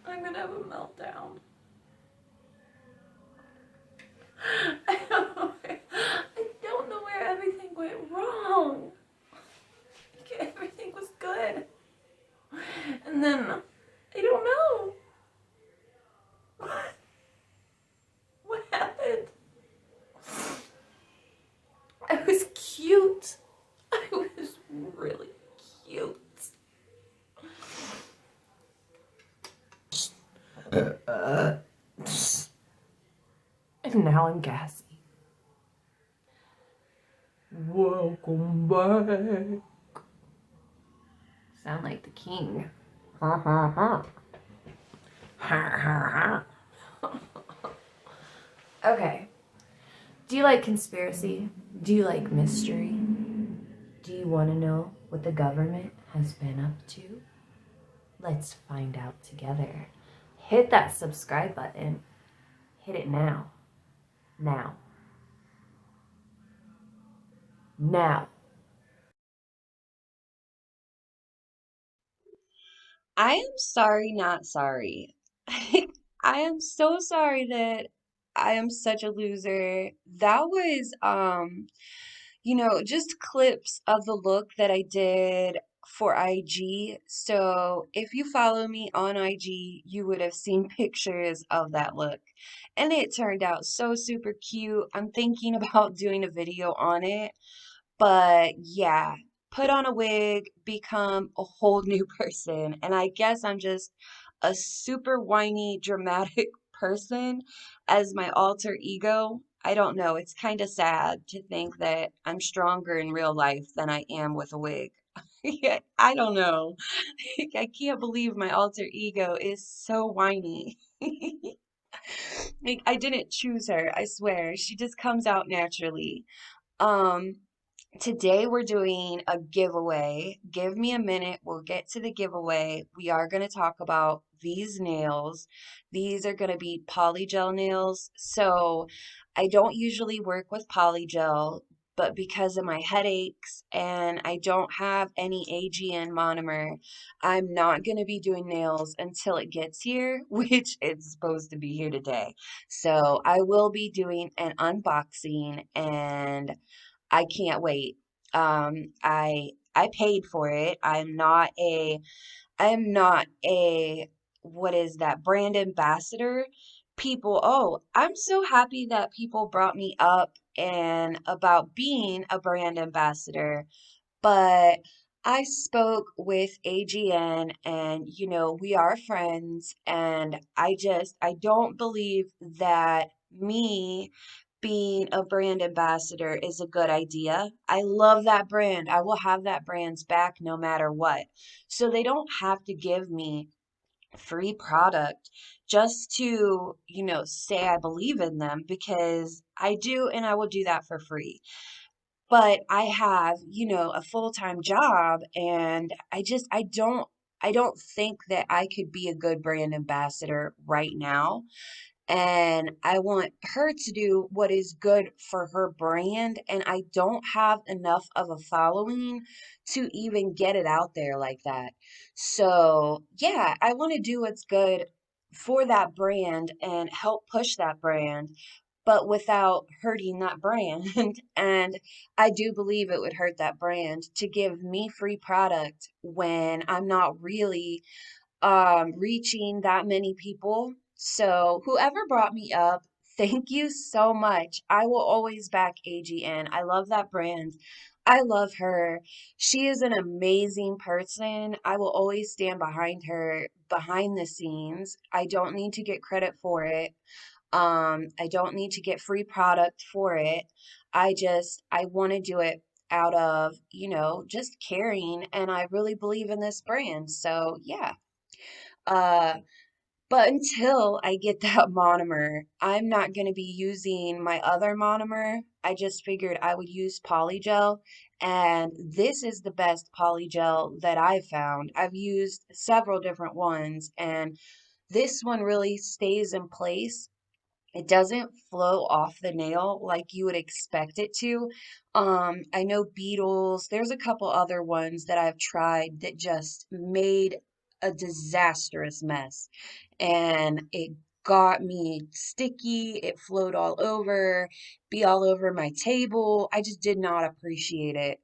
I'm gonna have a meltdown. I don't know where everything went wrong. Everything was good. And then, I don't know. What? What happened? I was cute. I was really cute. And now I'm gassy. Welcome back. Sound like the king. Ha ha ha. Ha ha ha. Okay. Do you like conspiracy? Do you like mystery? Do you want to know what the government has been up to? Let's find out together. Hit that subscribe button. Hit it now. Now. Now. I am sorry, not sorry. I am so sorry that I am such a loser. That was, just clips of the look that I did for IG. So if you follow me on IG, you would have seen pictures of that look. And it turned out so super cute. I'm thinking about doing a video on it. But yeah, put on a wig, become a whole new person. And I guess I'm just a super whiny, dramatic person as my alter ego. I don't know. It's kind of sad to think that I'm stronger in real life than I am with a wig. Yeah, I don't know. I can't believe my alter ego is so whiny. Like, I didn't choose her, I swear. She just comes out naturally. Um, Today we're doing a giveaway. Give me a minute. We'll get to the giveaway. We are going to talk about these nails. These are going to be polygel nails. So I don't usually work with polygel, but because of my headaches and I don't have any AGN monomer, I'm not going to be doing nails until it gets here, which it's supposed to be here today. So I will be doing an unboxing and I can't wait. I paid for it. I'm not a what is that, brand ambassador. I'm so happy that people brought me up and about being a brand ambassador, but I spoke with AGN and we are friends and I don't believe that me being a brand ambassador is a good idea. I love that brand. I will have that brand's back no matter what. So they don't have to give me free product just to, say I believe in them because I do and I will do that for free. But I have, a full-time job and I don't think that I could be a good brand ambassador right now. And I want her to do what is good for her brand. And I don't have enough of a following to even get it out there like that. So, yeah, I want to do what's good for that brand and help push that brand, but without hurting that brand. And I do believe it would hurt that brand to give me free product when I'm not really reaching that many people. So whoever brought me up, thank you so much. I will always back AGN. I love that brand. I love her. She is an amazing person. I will always stand behind her behind the scenes. I don't need to get credit for it. I don't need to get free product for it. I want to do it out of, just caring and I really believe in this brand. So, yeah. Uh, but until I get that monomer, I'm not going to be using my other monomer. I just figured I would use Polygel, and this is the best Polygel that I've found. I've used several different ones, and this one really stays in place. It doesn't flow off the nail like you would expect it to. I know Beetles, there's a couple other ones that I've tried that just made a disastrous mess. And it got me sticky. It flowed all over, be all over my table. I just did not appreciate it.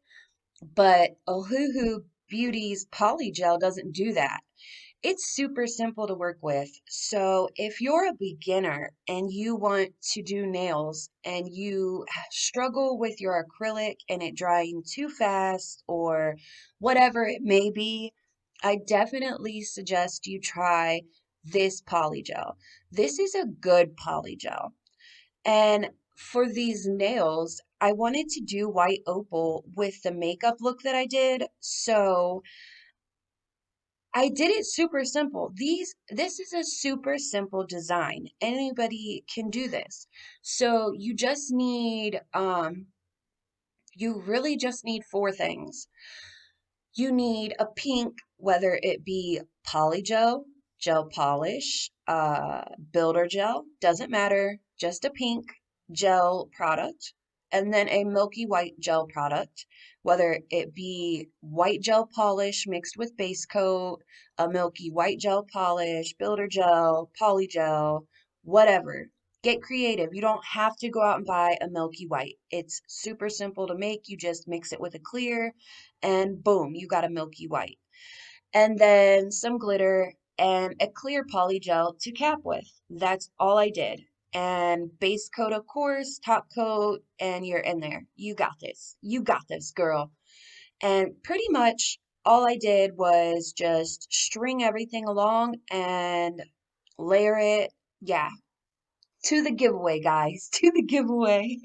But Ohuhu Beauty's Polygel doesn't do that. It's super simple to work with. So if you're a beginner and you want to do nails and you struggle with your acrylic and it drying too fast or whatever it may be, I definitely suggest you try this polygel. This is a good polygel. And for these nails, I wanted to do white opal with the makeup look that I did. So I did it super simple. This is a super simple design. Anybody can do this. So you really just need four things. You need a pink, whether it be polygel, gel polish, builder gel, doesn't matter, just a pink gel product, and then a milky white gel product, whether it be white gel polish mixed with base coat, a milky white gel polish, builder gel, polygel, whatever. Get creative. You don't have to go out and buy a milky white. It's super simple to make. You just mix it with a clear and boom, you got a milky white. And then some glitter and a clear poly gel to cap with. That's all I did. And base coat, of course, top coat, and you're in there. You got this. You got this, girl. And pretty much all I did was just string everything along and layer it. Yeah, to the giveaway, guys, to the giveaway.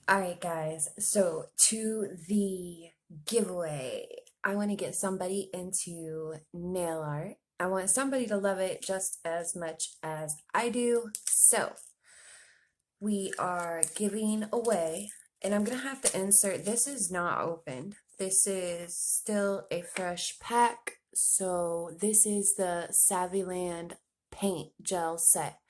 All right, guys. So to the giveaway, I want to get somebody into nail art. I want somebody to love it just as much as I do. So we are giving away, and I'm gonna have to insert, this is not opened. This is still a fresh pack. So this is the Savvyland paint gel set.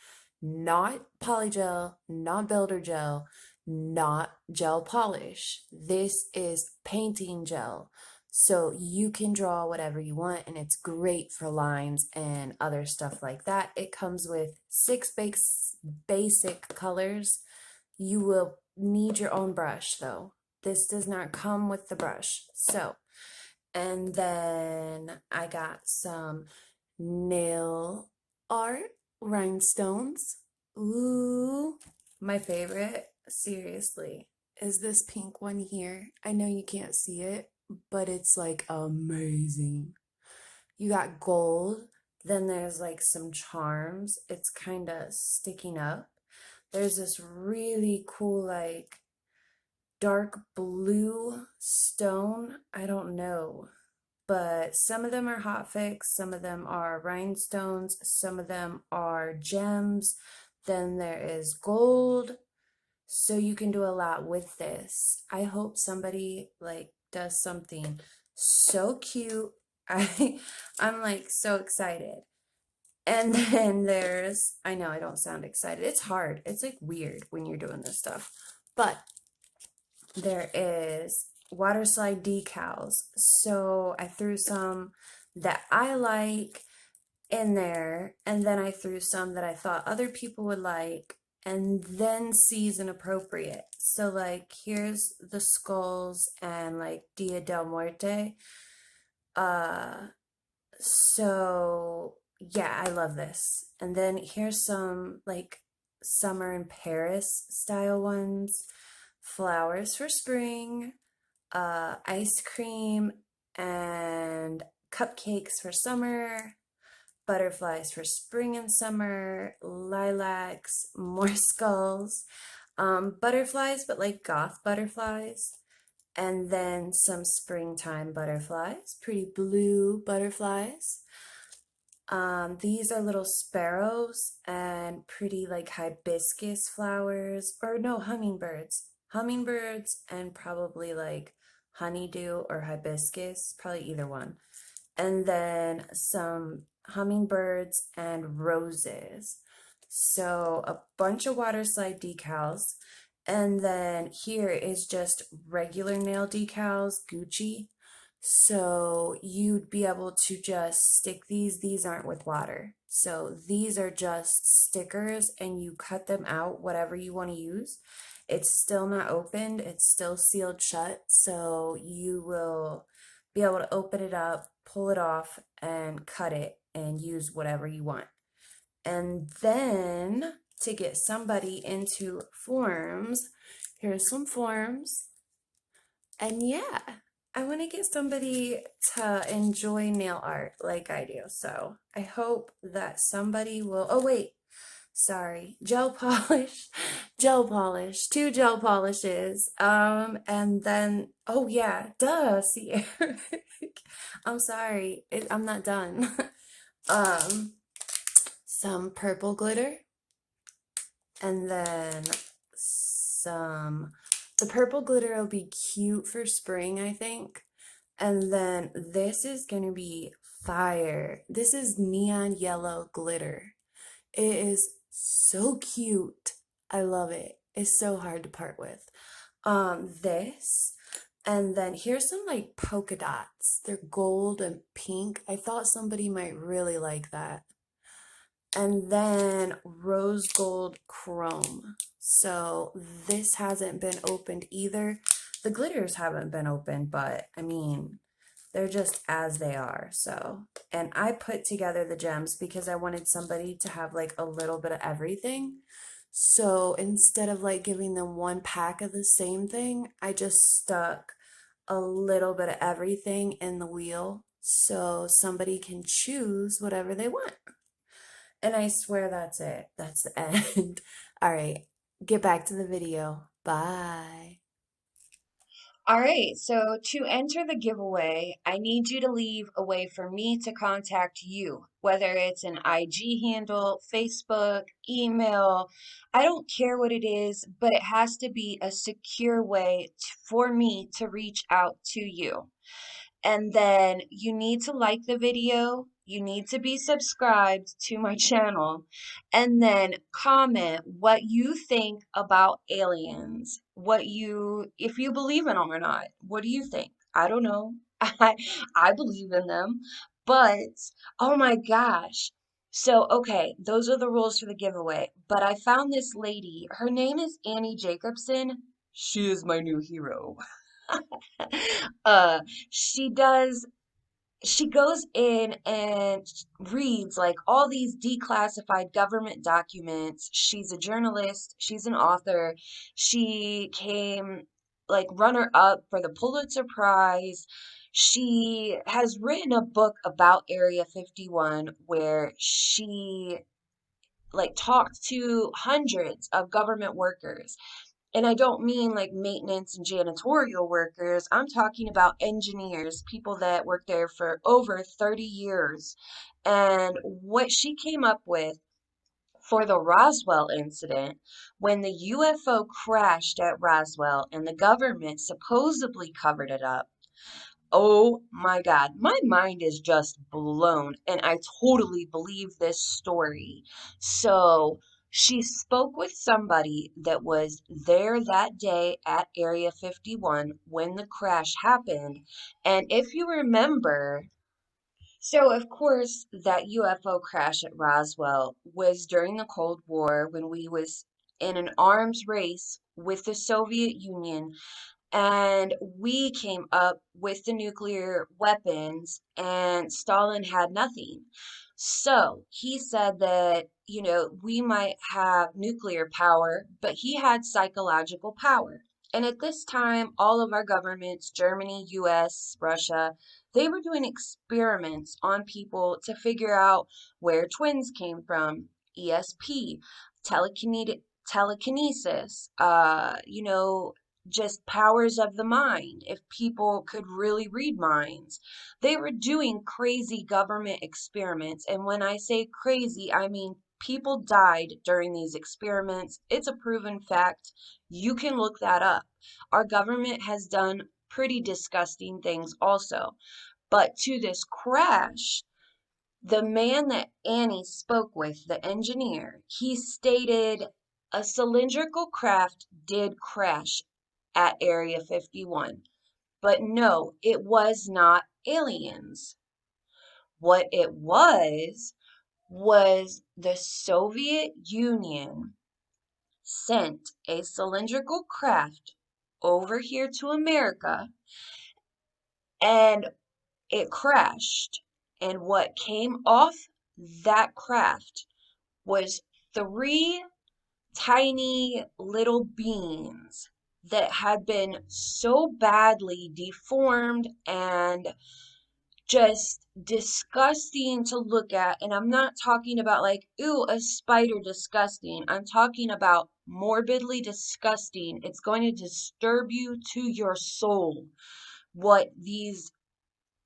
Not polygel, not builder gel, not gel polish. This is painting gel. So you can draw whatever you want, and it's great for lines and other stuff like that. It comes with 6 basic colors. You will need your own brush though. This does not come with the brush. So, and then I got some nail art rhinestones. Ooh, my favorite, seriously, is this pink one here. I know you can't see it, but it's like amazing. You got gold, then there's like some charms. It's kind of sticking up. There's this really cool, like dark blue stone. I don't know, but some of them are hot fix, some of them are rhinestones, some of them are gems. Then there is gold. So you can do a lot with this. I hope somebody like does something so cute. I'm like so excited. And then there's, I know I don't sound excited. It's hard. It's like weird when you're doing this stuff. But there is water slide decals. So I threw some that I like in there, and then I threw some that I thought other people would like, and then season appropriate. So like here's the skulls and like Dia del Muerte. Uh so yeah, I love this. And then here's some like summer in Paris style ones. Flowers for spring, ice cream and cupcakes for summer, butterflies for spring and summer, lilacs, more skulls, butterflies, but like goth butterflies, and then some springtime butterflies, pretty blue butterflies. These are little sparrows and pretty like hibiscus flowers, or no, hummingbirds. Hummingbirds and probably like honeydew or hibiscus, probably either one. And then some hummingbirds and roses. So a bunch of water slide decals. And then here is just regular nail decals, Gucci. So you'd be able to just stick these aren't with water. So these are just stickers and you cut them out, whatever you want to use. It's still not opened, it's still sealed shut. So you will be able to open it up, pull it off, and cut it and use whatever you want. And then to get somebody into forms, here's some forms. And yeah, I want to get somebody to enjoy nail art like I do. So I hope that somebody will. Oh, wait. Sorry. Gel polish. Gel polish. 2 gel polishes. And then, oh yeah, duh. See, Eric. I'm sorry. I'm not done. um, some purple glitter. And then the purple glitter will be cute for spring, I think. And then this is gonna be fire. This is neon yellow glitter. It is so cute. I love it. It's so hard to part with. This, and then here's some like polka dots. They're gold and pink. I thought somebody might really like that. And then rose gold chrome. So this hasn't been opened either. The glitters haven't been opened, but I mean, they're just as they are. So, and I put together the gems because I wanted somebody to have like a little bit of everything. So instead of like giving them one pack of the same thing, I just stuck a little bit of everything in the wheel so somebody can choose whatever they want. And I swear that's it. That's the end. All right, get back to the video. Bye. All right, so to enter the giveaway, I need you to leave a way for me to contact you, whether it's an IG handle, Facebook, email. I don't care what it is, but it has to be a secure way for me to reach out to you. And then you need to like the video. You need to be subscribed to my channel. And then comment what you think about aliens. If you believe in them or not. What do you think? I don't know. I, I believe in them. But, oh my gosh. So, okay, those are the rules for the giveaway. But I found this lady. Her name is Annie Jacobson. She is my new hero. uh she does she goes in and reads like all these declassified government documents. She's a journalist, she's an author. She came like runner up for the Pulitzer Prize. She has written a book about Area 51 where she like talked to hundreds of government workers, and I don't mean like maintenance and janitorial workers. I'm talking about engineers, people that worked there for over 30 years. And what she came up with for the Roswell incident, when the UFO crashed at Roswell and the government supposedly covered it up. Oh my God, my mind is just blown, and I totally believe this story. So, she spoke with somebody that was there that day at Area 51 when the crash happened. And if you remember, so of course that UFO crash at Roswell was during the Cold War when we was in an arms race with the Soviet Union, and we came up with the nuclear weapons and Stalin had nothing. So he said that, we might have nuclear power, but he had psychological power. And at this time, all of our governments, Germany, US, Russia, they were doing experiments on people to figure out where twins came from, ESP, telekinesis, just powers of the mind, if people could really read minds. They were doing crazy government experiments. And when I say crazy, I mean people died during these experiments. It's a proven fact. You can look that up. Our government has done pretty disgusting things also. But to this crash, the man that Annie spoke with, the engineer, he stated a cylindrical craft did crash at Area 51, but no, it was not aliens. What it was the Soviet Union sent a cylindrical craft over here to America, and it crashed. And what came off that craft was three tiny little beings that had been so badly deformed and just disgusting to look at. And I'm not talking about like, ooh, a spider disgusting. I'm talking about morbidly disgusting. It's going to disturb you to your soul what these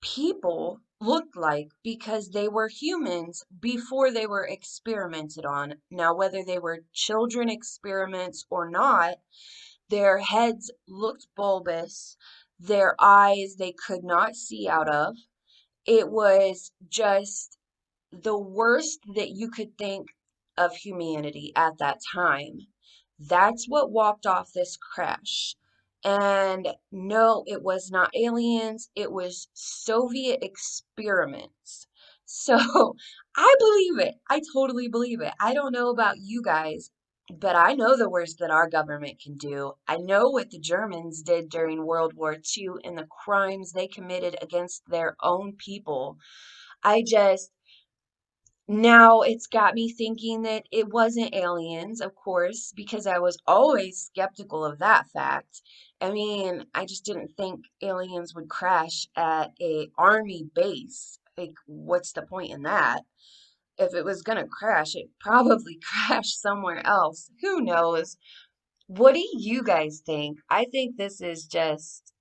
people looked like, because they were humans before they were experimented on. Now, whether they were children experiments or not, their heads looked bulbous, their eyes they could not see out of. It was just the worst that you could think of humanity at that time. That's what walked off this crash. And no, it was not aliens, it was Soviet experiments. So I believe it. I totally believe it. I don't know about you guys, but I know the worst that our government can do. I know what the Germans did during World War II and the crimes they committed against their own people. I just, now it's got me thinking that it wasn't aliens, of course, because I was always skeptical of that fact. I mean, I just didn't think aliens would crash at a army base. Like, what's the point in that? If it was gonna crash, it probably crashed somewhere else. Who knows? What do you guys think? I think this is just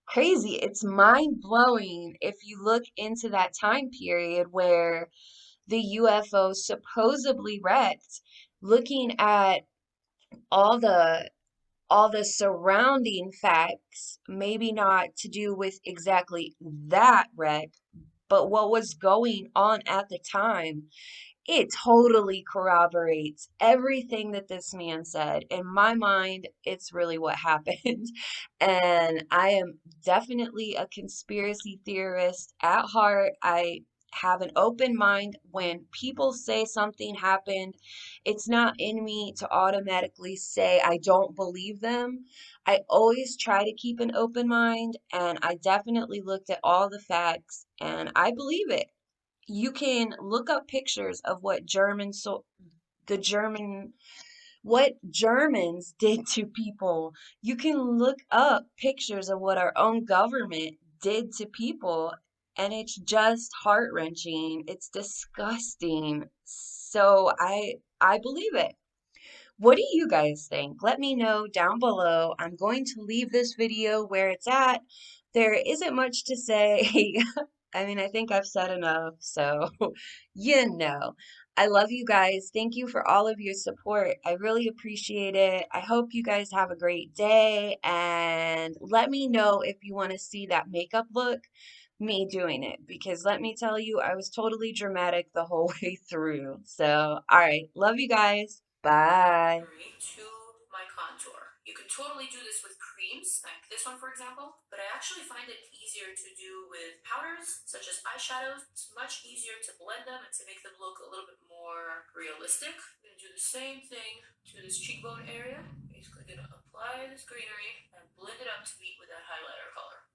crazy. It's mind blowing if you look into that time period where the UFO supposedly wrecked, looking at all the all the surrounding facts, maybe not to do with exactly that wreck, but what was going on at the time. It totally corroborates everything that this man said. In my mind, it's really what happened. And I am definitely a conspiracy theorist at heart. I have an open mind. When people say something happened, it's not in me to automatically say I don't believe them. I always try to keep an open mind, and I definitely looked at all the facts and I believe it. You can look up pictures of what the German what Germans did to people. You can look up pictures of what our own government did to people, and it's just heart-wrenching. It's disgusting. So I believe it. What do you guys think? Let me know down below. I'm going to leave this video where it's at. There isn't much to say. I mean, I think I've said enough, so you know. I love you guys. Thank you for all of your support. I really appreciate it. I hope you guys have a great day, and let me know if you want to see that makeup look, me doing it, because let me tell you, I was totally dramatic the whole way through. So, all right. Love you guys. Bye. To my contour. You can totally do this with creams, like this one for example, but I actually find it easier to do with powders, such as eyeshadows. It's much easier to blend them and to make them look a little bit more realistic. I'm going to do the same thing to this cheekbone area. Basically going to apply this greenery and blend it up to meet with that highlighter color.